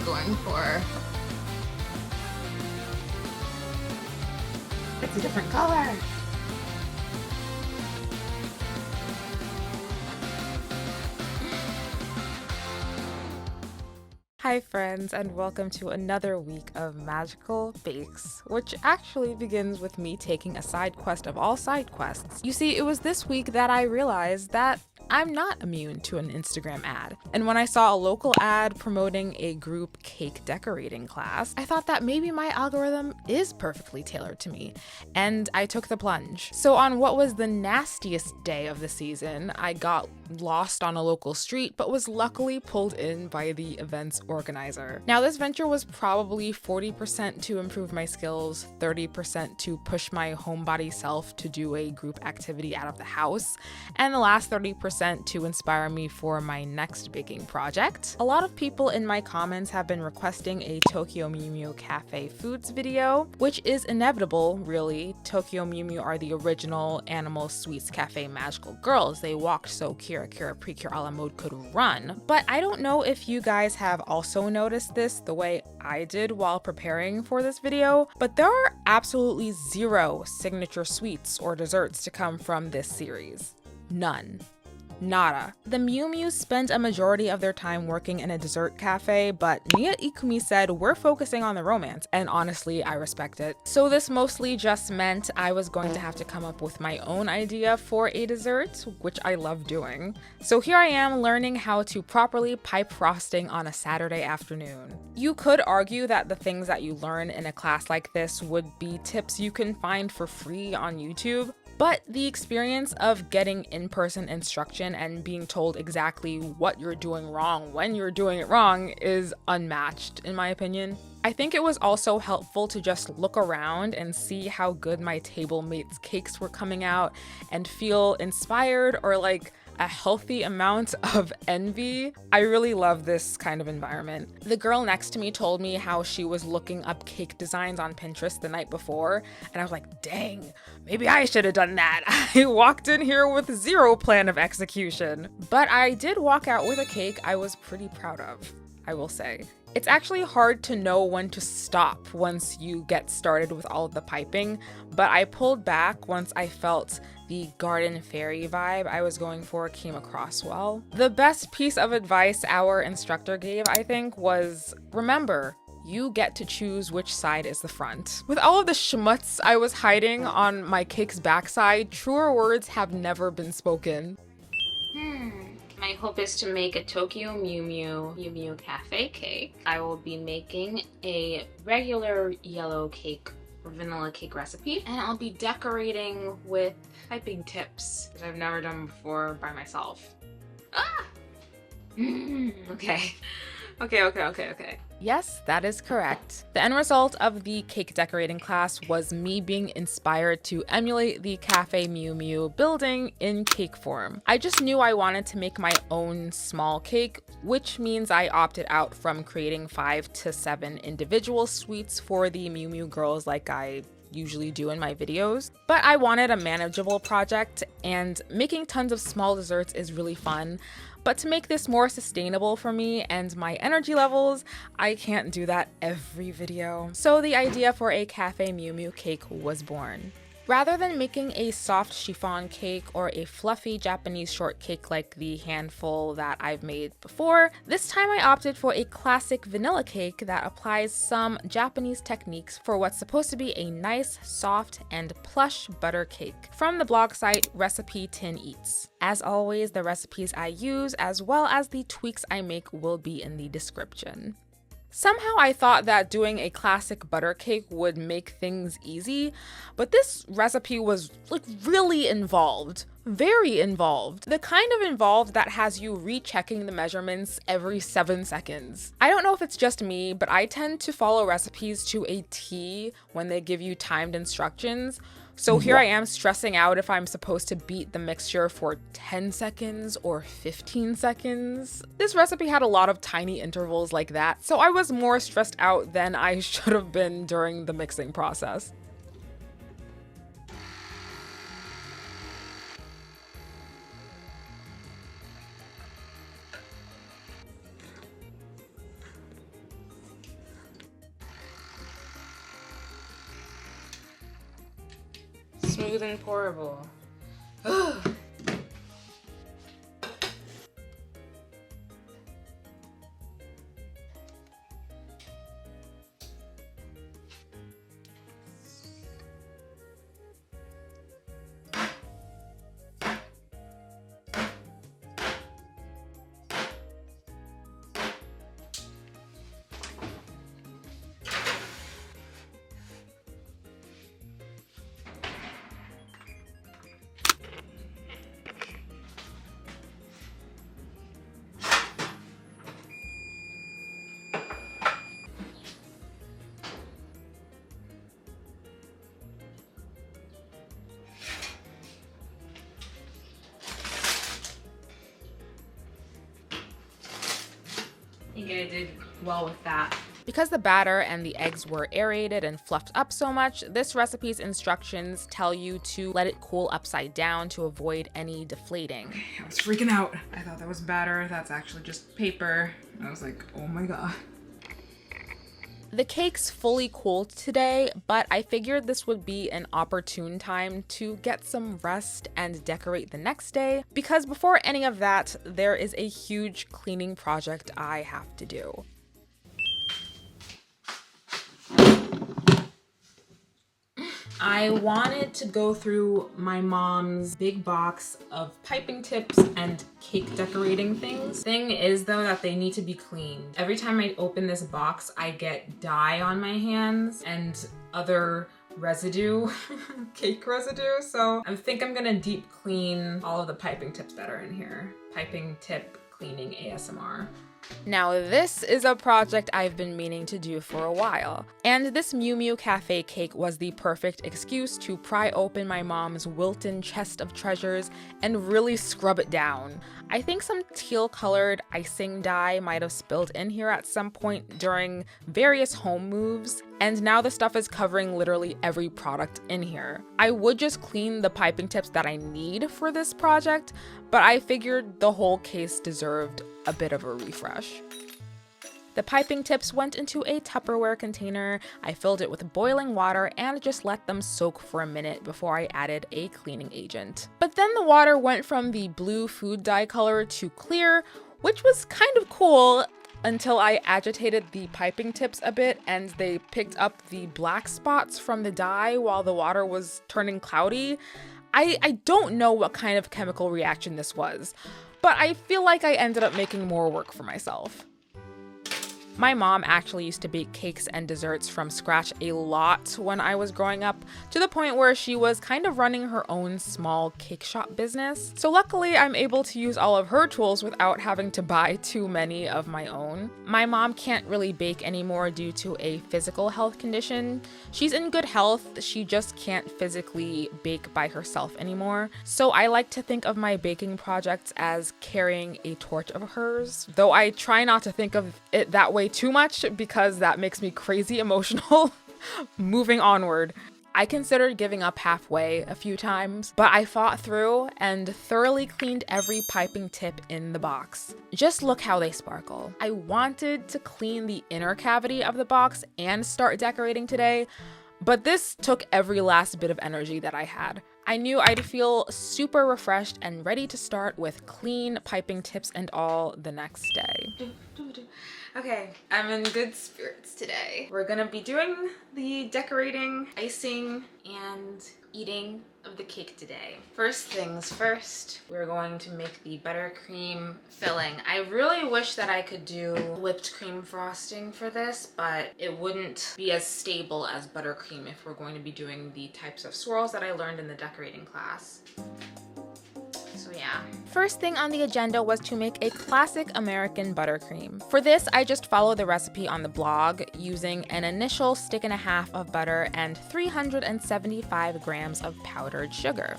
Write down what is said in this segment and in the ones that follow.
going for. It's a different color. Hi friends, and welcome to another week of Magical Bakes, which actually begins with me taking a side quest of all side quests. You see, it was this week that I realized that I'm not immune to an Instagram ad. And when I saw a local ad promoting a group cake decorating class, I thought that maybe my algorithm is perfectly tailored to me, and I took the plunge. So on what was the nastiest day of the season, I got lost on a local street, but was luckily pulled in by the event's organizer. Now, this venture was probably 40% to improve my skills, 30% to push my homebody self to do a group activity out of the house, and the last 30% to inspire me for my next baking project. A lot of people in my comments have been requesting a Tokyo Mew Mew Cafe Foods video, which is inevitable, really. Tokyo Mew Mew are the original Animal Sweets Cafe magical girls. They walked so Kira Precure a la mode could run. But I don't know if you guys have also noticed this the way I did while preparing for this video, but there are absolutely zero signature sweets or desserts to come from this series. None. Nada. The Mew Mews spend a majority of their time working in a dessert cafe, but Nia Ikumi said we're focusing on the romance, and honestly, I respect it. So this mostly just meant I was going to have to come up with my own idea for a dessert, which I love doing. So here I am learning how to properly pipe frosting on a Saturday afternoon. You could argue that the things that you learn in a class like this would be tips you can find for free on YouTube, but the experience of getting in-person instruction and being told exactly what you're doing wrong when you're doing it wrong is unmatched, in my opinion. I think it was also helpful to just look around and see how good my table mates' cakes were coming out and feel inspired or like a healthy amount of envy. I really love this kind of environment. The girl next to me told me how she was looking up cake designs on Pinterest the night before, and I was like, dang, maybe I should have done that. I walked in here with zero plan of execution. But I did walk out with a cake I was pretty proud of, I will say. It's actually hard to know when to stop once you get started with all of the piping, but I pulled back once I felt the garden fairy vibe I was going for came across well. The best piece of advice our instructor gave, I think, was remember, you get to choose which side is the front. With all of the schmutz I was hiding on my cake's backside, truer words have never been spoken. My hope is to make a Tokyo Mew Mew Cafe cake. I will be making a regular yellow cake or vanilla cake recipe, and I'll be decorating with piping tips that I've never done before by myself. Ah! Okay. Okay. Yes, that is correct. The end result of the cake decorating class was me being inspired to emulate the Cafe Mew Mew building in cake form. I just knew I wanted to make my own small cake, which means I opted out from creating 5 to 7 individual sweets for the Mew Mew girls like I usually do in my videos. But I wanted a manageable project, and making tons of small desserts is really fun. But to make this more sustainable for me and my energy levels, I can't do that every video. So the idea for a Cafe Mew Mew cake was born. Rather than making a soft chiffon cake or a fluffy Japanese shortcake like the handful that I've made before, this time I opted for a classic vanilla cake that applies some Japanese techniques for what's supposed to be a nice, soft, and plush butter cake from the blog site Recipe Tin Eats. As always, the recipes I use as well as the tweaks I make will be in the description. Somehow I thought that doing a classic butter cake would make things easy, but this recipe was like really involved. Very involved. The kind of involved that has you rechecking the measurements every 7 seconds. I don't know if it's just me, but I tend to follow recipes to a T when they give you timed instructions. So here I am stressing out if I'm supposed to beat the mixture for 10 seconds or 15 seconds. This recipe had a lot of tiny intervals like that, so I was more stressed out than I should have been during the mixing process. Smooth and pourable. I think I did well with that. Because the batter and the eggs were aerated and fluffed up so much, this recipe's instructions tell you to let it cool upside down to avoid any deflating. I was freaking out. I thought that was batter. That's actually just paper. I was like, oh my god. The cake's fully cooled today, but I figured this would be an opportune time to get some rest and decorate the next day, because before any of that, there is a huge cleaning project I have to do. I wanted to go through my mom's big box of piping tips and cake decorating things. Thing is though that they need to be cleaned. Every time I open this box, I get dye on my hands and other residue, cake residue. So I think I'm gonna deep clean all of the piping tips that are in here. Piping tip cleaning ASMR. Now this is a project I've been meaning to do for a while, and this Mew Mew Cafe cake was the perfect excuse to pry open my mom's Wilton chest of treasures and really scrub it down. I think some teal colored icing dye might have spilled in here at some point during various home moves, and now the stuff is covering literally every product in here. I would just clean the piping tips that I need for this project, but I figured the whole case deserved a bit of a refresh. The piping tips went into a Tupperware container. I filled it with boiling water and just let them soak for a minute before I added a cleaning agent. But then the water went from the blue food dye color to clear, which was kind of cool until I agitated the piping tips a bit and they picked up the black spots from the dye while the water was turning cloudy. I don't know what kind of chemical reaction this was, but I feel like I ended up making more work for myself. My mom actually used to bake cakes and desserts from scratch a lot when I was growing up, to the point where she was kind of running her own small cake shop business. So luckily I'm able to use all of her tools without having to buy too many of my own. My mom can't really bake anymore due to a physical health condition. She's in good health, she just can't physically bake by herself anymore. So I like to think of my baking projects as carrying a torch of hers, though I try not to think of it that way too much because that makes me crazy emotional. Moving onward. I considered giving up halfway a few times, but I fought through and thoroughly cleaned every piping tip in the box. Just look how they sparkle. I wanted to clean the inner cavity of the box and start decorating today, but this took every last bit of energy that I had. I knew I'd feel super refreshed and ready to start with clean piping tips and all the next day. Okay, I'm in good spirits today. We're gonna be doing the decorating, icing, and eating of the cake today. First things first, we're going to make the buttercream filling. I really wish that I could do whipped cream frosting for this, but it wouldn't be as stable as buttercream if we're going to be doing the types of swirls that I learned in the decorating class. So yeah. First thing on the agenda was to make a classic American buttercream. For this, I just followed the recipe on the blog using an initial stick and a half of butter and 375 grams of powdered sugar.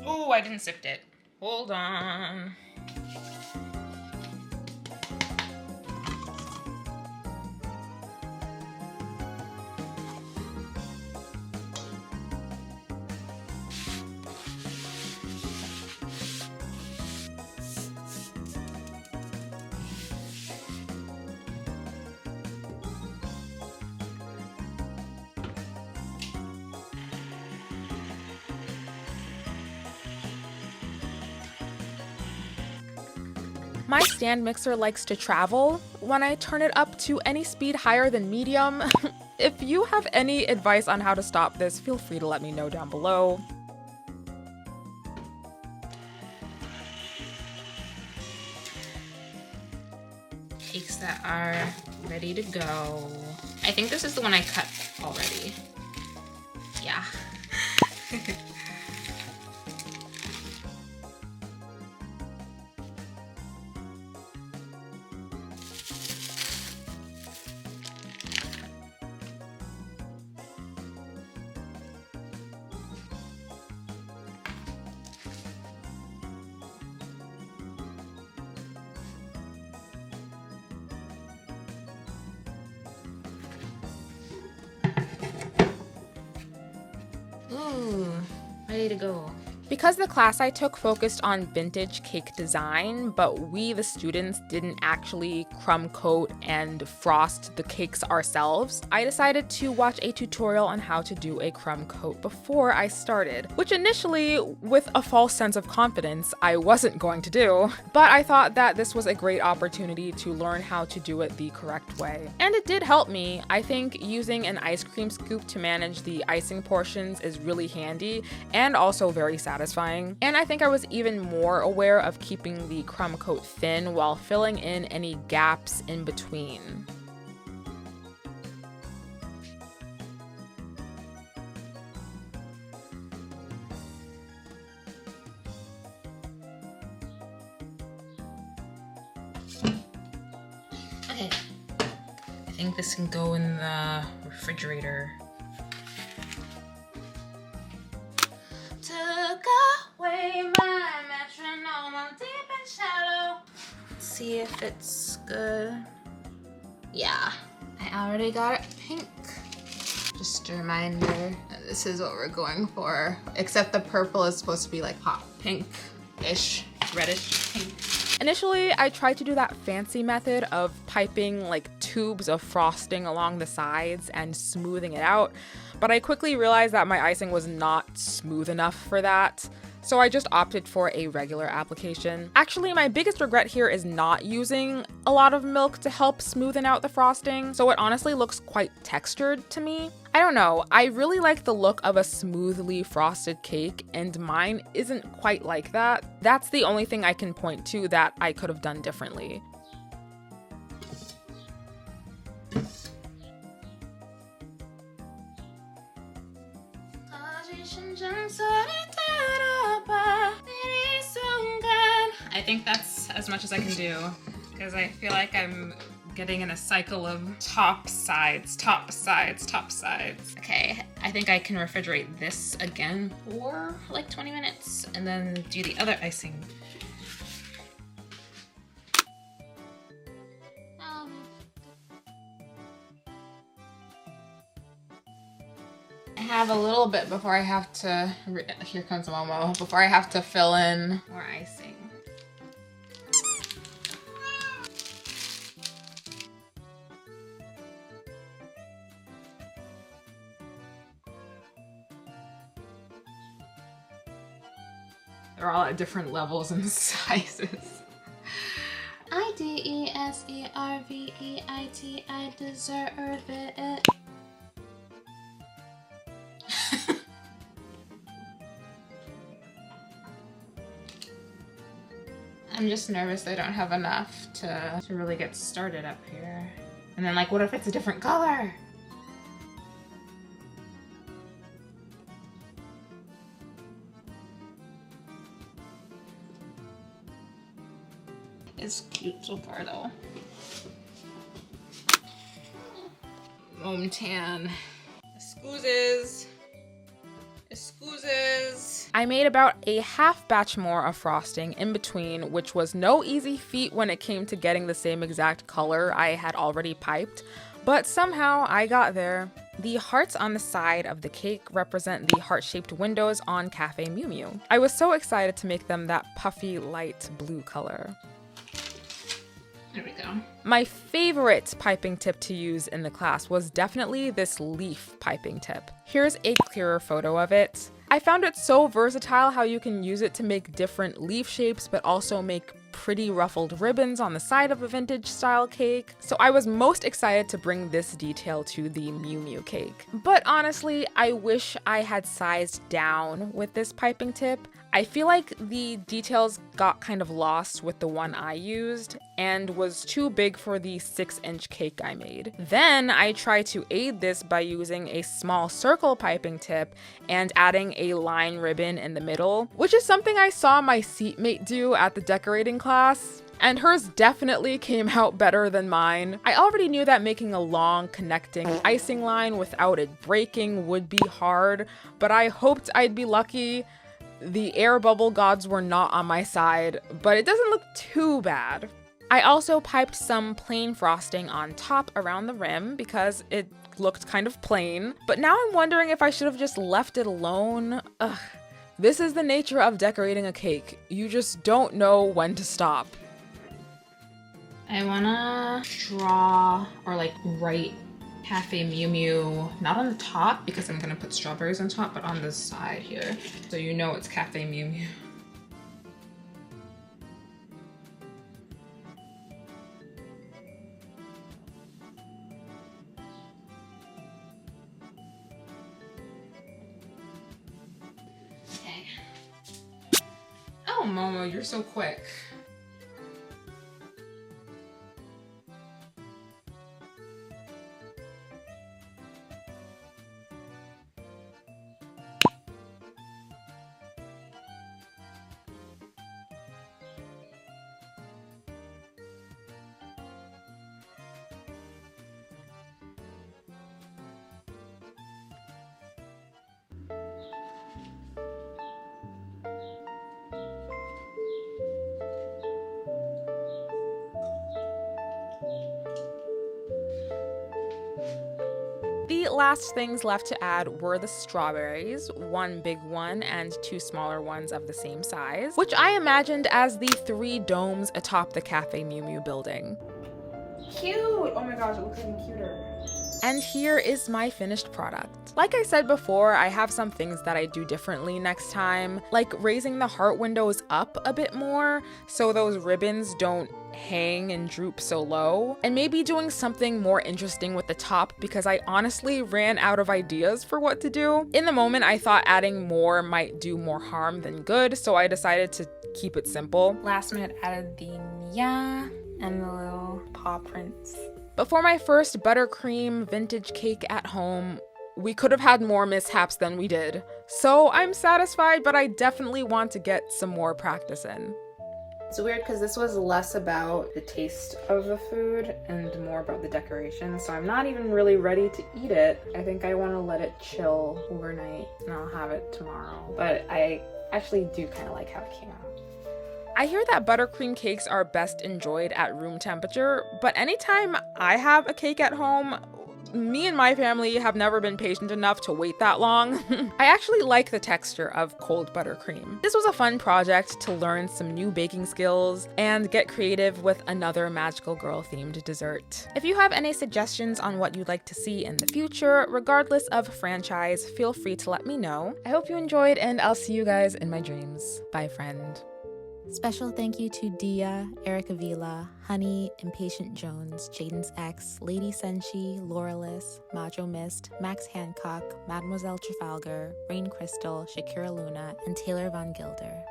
Oh, I didn't sift it. Hold on. My stand mixer likes to travel when I turn it up to any speed higher than medium. If you have any advice on how to stop this, feel free to let me know down below. Cakes that are ready to go. I think this is the one I cut already. Yeah. Ooh, ready to go. Because the class I took focused on vintage cake design, but we, the students, didn't actually crumb coat and frost the cakes ourselves, I decided to watch a tutorial on how to do a crumb coat before I started, which initially, with a false sense of confidence, I wasn't going to do. But I thought that this was a great opportunity to learn how to do it the correct way. And it did help me. I think using an ice cream scoop to manage the icing portions is really handy and also very satisfying. And I think I was even more aware of keeping the crumb coat thin while filling in any gaps in between. Okay, I think this can go in the refrigerator. Took away my metronome, I'm deep and shallow. Let's see if it's good. Yeah, I already got it pink. Just a reminder that this is what we're going for. Except the purple is supposed to be like hot pink-ish, reddish pink. Initially, I tried to do that fancy method of piping like tubes of frosting along the sides and smoothing it out, but I quickly realized that my icing was not smooth enough for that, so I just opted for a regular application. Actually, my biggest regret here is not using a lot of milk to help smoothen out the frosting, so it honestly looks quite textured to me. I don't know, I really like the look of a smoothly frosted cake, and mine isn't quite like that. That's the only thing I can point to that I could have done differently. I think that's as much as I can do, because I feel like I'm getting in a cycle of top sides, top sides, top sides. Okay, I think I can refrigerate this again for like 20 minutes and then do the other icing. I have a little bit before I have to, here comes Momo, before I have to fill in more icing. They're all at different levels and sizes. I-D-E-S-E-R-V-E-I-T, I deserve it. I'm just nervous I don't have enough to really get started up here. And then like, what if it's a different color? It's cute so far though. Mom tan. Excuses. Excuses. I made about a half batch more of frosting in between, which was no easy feat when it came to getting the same exact color I had already piped, but somehow I got there. The hearts on the side of the cake represent the heart-shaped windows on Cafe Mew Mew. I was so excited to make them that puffy light blue color. There we go. My favorite piping tip to use in the class was definitely this leaf piping tip. Here's a clearer photo of it. I found it so versatile how you can use it to make different leaf shapes, but also make pretty ruffled ribbons on the side of a vintage style cake, so I was most excited to bring this detail to the Mew Mew cake. But honestly, I wish I had sized down with this piping tip. I feel like the details got kind of lost with the one I used and was too big for the 6-inch cake I made. Then I tried to aid this by using a small circle piping tip and adding a line ribbon in the middle, which is something I saw my seatmate do at the decorating class. And hers definitely came out better than mine. I already knew that making a long connecting icing line without it breaking would be hard, but I hoped I'd be lucky. The air bubble gods were not on my side, but it doesn't look too bad. I also piped some plain frosting on top around the rim because it looked kind of plain, but now I'm wondering if I should have just left it alone. Ugh. This is the nature of decorating a cake. You just don't know when to stop. I wanna draw or like write Cafe Mew Mew, not on the top because I'm gonna put strawberries on top, but on the side here. So you know it's Cafe Mew Mew. Okay. Oh, Momo, you're so quick. The last things left to add were the strawberries, one big one and two smaller ones of the same size, which I imagined as the 3 domes atop the Cafe Mew Mew building. Cute! Oh my gosh, it looks even cuter. And here is my finished product. Like I said before, I have some things that I do differently next time, like raising the heart windows up a bit more so those ribbons don't hang and droop so low, and maybe doing something more interesting with the top because I honestly ran out of ideas for what to do. In the moment, I thought adding more might do more harm than good, so I decided to keep it simple. Last minute added the Nya and the little paw prints. But for my first buttercream vintage cake at home, we could have had more mishaps than we did. So I'm satisfied, but I definitely want to get some more practice in. It's weird because this was less about the taste of the food and more about the decoration, so I'm not even really ready to eat it. I think I want to let it chill overnight and I'll have it tomorrow. But I actually do kind of like how it came out. I hear that buttercream cakes are best enjoyed at room temperature, but anytime I have a cake at home, me and my family have never been patient enough to wait that long. I actually like the texture of cold buttercream. This was a fun project to learn some new baking skills and get creative with another magical girl themed dessert. If you have any suggestions on what you'd like to see in the future, regardless of franchise, feel free to let me know. I hope you enjoyed, and I'll see you guys in my dreams. Bye, friend. Special thank you to Dia, Erica Vila, Honey, Impatient Jones, Jaden's X, Lady Senshi, Lauralis, Majo Mist, Max Hancock, Mademoiselle Trafalgar, Rain Crystal, Shakira Luna, and Taylor Von Gilder.